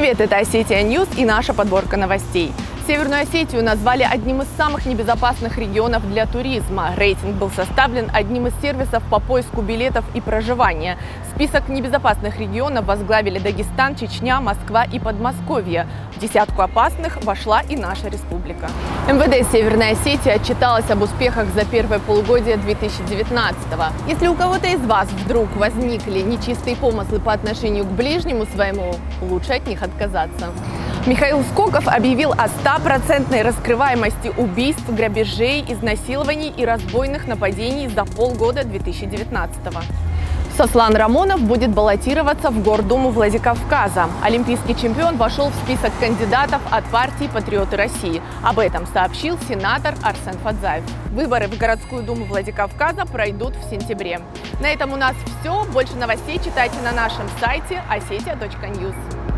Привет, это Осетия Ньюс и наша подборка новостей. Северную Осетию назвали одним из самых небезопасных регионов для туризма. Рейтинг был составлен одним из сервисов по поиску билетов и проживания. Список небезопасных регионов возглавили Дагестан, Чечня, Москва и Подмосковье. В десятку опасных вошла и наша республика. МВД Северной Осетии отчиталась об успехах за первое полугодие 2019-го. Если у кого-то из вас вдруг возникли нечистые помыслы по отношению к ближнему своему, лучше от них отказаться. Михаил Скоков объявил о 100% раскрываемости убийств, грабежей, изнасилований и разбойных нападений за полгода 2019-го. Сослан Рамонов будет баллотироваться в Гордуму Владикавказа. Олимпийский чемпион вошел в список кандидатов от партии «Патриоты России». Об этом сообщил сенатор Арсен Фадзаев. Выборы в городскую думу Владикавказа пройдут в сентябре. На этом у нас все. Больше новостей читайте на нашем сайте ossetia.news.